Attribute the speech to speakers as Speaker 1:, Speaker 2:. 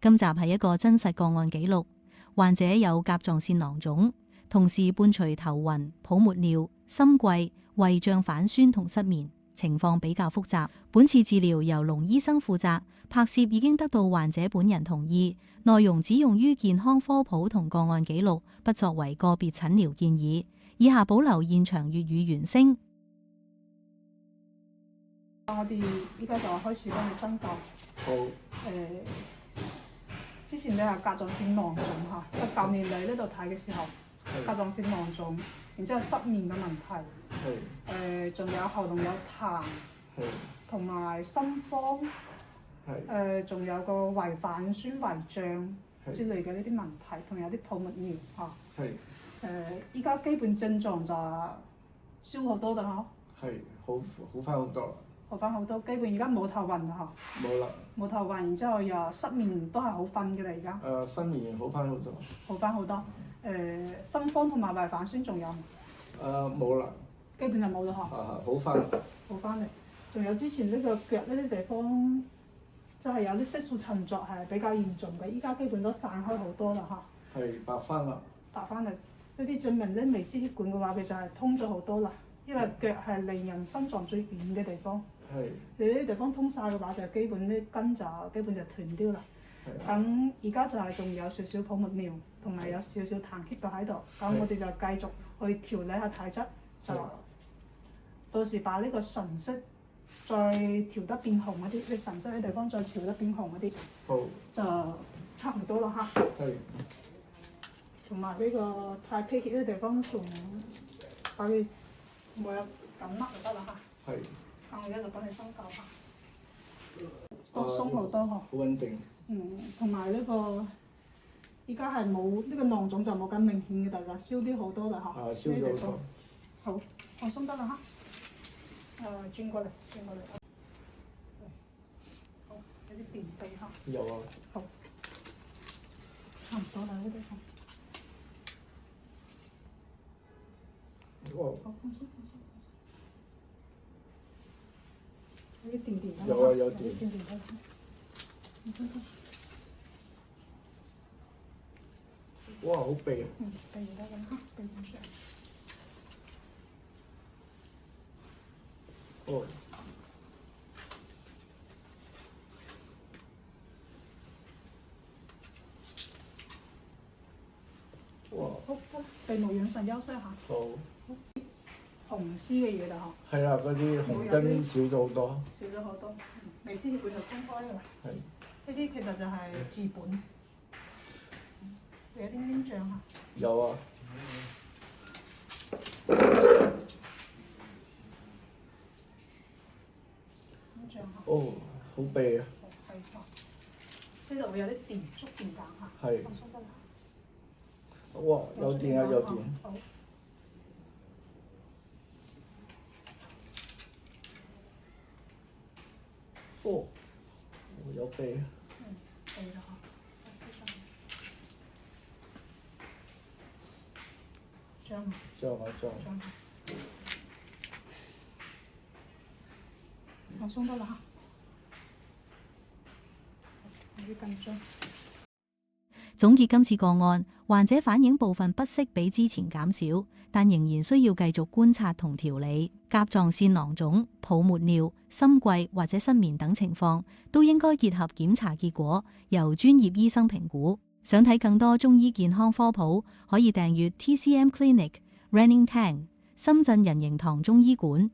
Speaker 1: 今集係一個真實個案記錄，患者有甲狀腺囊腫，同時伴隨頭暈、泡沫尿、心悸、胃脹反酸同失眠，情況比較複雜。本次治療由龍醫生負責，拍攝已經得到患者本人同意，內容只用於健康科普同個案記錄，不作為個別診療建議。以下保留現場粵語原聲。
Speaker 2: 我哋依家就開始幫你針灸。
Speaker 3: 好。
Speaker 2: 之前你係甲狀腺囊腫嚇，舊年嚟呢度睇嘅時候，甲狀腺囊腫，然之後失眠嘅問題，仲有喉嚨有痰，同埋心慌，仲有個胃反酸、胃脹之類嘅呢啲問題，同有啲泡沫尿嚇。依家基本症狀就消好多啦嗬。
Speaker 3: 好翻好多啦。
Speaker 2: 好翻好多，基本而家冇頭暈啦嗬。冇啦。冇頭暈，然之後又失眠都係好瞓嘅啦而家。
Speaker 3: 失眠好翻好多。好翻好多。
Speaker 2: 心慌同埋胃反酸仲有
Speaker 3: 冇啦。
Speaker 2: 基本就冇啦嗬。
Speaker 3: 好翻。
Speaker 2: 好翻嚟，仲有之前呢個腳呢啲地方，就係有啲色素沉着係比較嚴重嘅，依家基本都散開好多啦嚇。
Speaker 3: 白翻啦。白翻嚟，
Speaker 2: 呢啲證明咧微絲血管嘅話，佢就係通咗好多啦。因為腳係離人心臟最遠嘅地方。你呢啲地方通晒嘅話，就基本啲筋就基本就斷掉啦。咁而家就係仲有少少泡沫尿，同埋有少少痰結喺度。咁我哋就繼續去調理下體質，就到時把呢個唇色再調得變紅嗰啲，你唇色啲地方再調得變紅嗰啲，就差唔多啦嚇。同埋呢個太溪血啲地方，仲把佢冇有緊握就得啦嚇。我而家就幫你針灸下，都鬆好多嗬。好
Speaker 3: 穩定。
Speaker 2: 同埋呢個依家係冇呢個囊腫就冇咁明顯嘅，但係消啲好多啦嗬。
Speaker 3: 消咗好多。
Speaker 2: 好，放鬆得啦嚇。轉過嚟。好，有啲便秘嚇。
Speaker 3: 有啊。
Speaker 2: 好，差唔多啦呢啲地方。好，放鬆。有啲電電
Speaker 3: 有啊，有電。哇，好痹啊！
Speaker 2: 痹而家咁嚇，痹咁上。
Speaker 3: 哇！
Speaker 2: 好得啦，鼻毛養神休息下。
Speaker 3: 好。
Speaker 2: 紅絲嘅嘢啦嗬。
Speaker 3: 係啊，嗰啲紅筋少咗好多。
Speaker 2: 少咗好多，微絲血管就通開㗎啦。呢啲其實就係治本。有啲黏脹嚇。
Speaker 3: 有啊。
Speaker 2: 黏脹嚇。
Speaker 3: 好痹啊！
Speaker 2: 呢度會有啲電觸電感嚇。放鬆得啦。
Speaker 3: 哇！有電啊！有電。
Speaker 2: 好。
Speaker 3: 有痹啊！
Speaker 2: 痹啦嚇。
Speaker 3: 脹。
Speaker 2: 放鬆得啦嚇。有啲緊張。
Speaker 1: 總結今次個案，患者反映部分不適比之前減少，但仍然需要繼續觀察同調理。甲狀腺囊腫、泡沫尿、心悸或者失眠等情況，都應該結合檢查結果，由專業醫生評估。想睇更多中醫健康科普，可以訂閱 TCM Clinic、Running Tang、深圳人形堂中醫館。